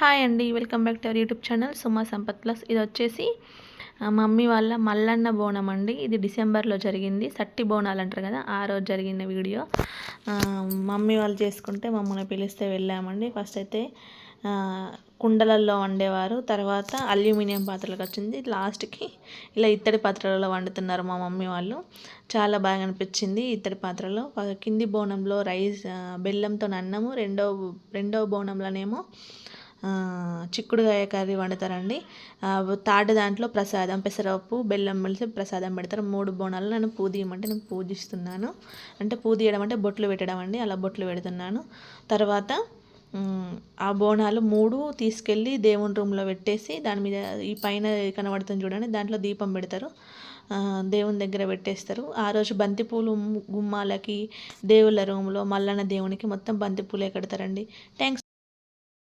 Hi అండి, welcome back to our YouTube channel Suma Sampath plus. ఇది వచ్చేసి మమ్మీ వాళ్ళ మల్లన్న బోనం అండి. ఇది డిసెంబర్లో జరిగింది. సట్టి బోనాలు అంటారు కదా, ఆ రోజు జరిగిన వీడియో. మమ్మీ వాళ్ళు చేసుకుంటే మమ్మల్ని పిలిస్తే వెళ్ళామండి. ఫస్ట్ అయితే కుండలల్లో వండేవారు, తర్వాత అల్యూమినియం పాత్రలకు వచ్చింది, లాస్ట్కి ఇలా ఇత్తడి పాత్రలలో వండుతున్నారు మా మమ్మీ వాళ్ళు. చాలా బాగా అనిపించింది. ఇత్తడి పాత్రలో కింది బోనంలో రైస్ బెల్లంతో అన్నము, రెండో బోనంలోనేమో చిక్కుడుగాయ కర్రీ వండుతారండి. తాటి దాంట్లో ప్రసాదం పెసరపప్పు బెల్లం కలిసి ప్రసాదం పెడతారు. 3 బోనాలు నన్ను పూజియమంటే నేను పూజిస్తున్నాను. అంటే పూజియడం అంటే బొట్లు పెట్టడం అండి, అలా బొట్లు పెడుతున్నాను. తర్వాత ఆ బోనాలు 3 తీసుకెళ్ళి దేవుని రూమ్లో పెట్టేసి దాని మీద ఈ పైన కనబడుతుంది చూడండి, దాంట్లో దీపం పెడతారు, దేవుని దగ్గర పెట్టేస్తారు. ఆ రోజు బంతిపూలు గుమ్మాలకి, దేవుళ్ళ రూమ్లో మల్లన్న దేవునికి మొత్తం బంతిపూలే కడతారండి. థ్యాంక్స్.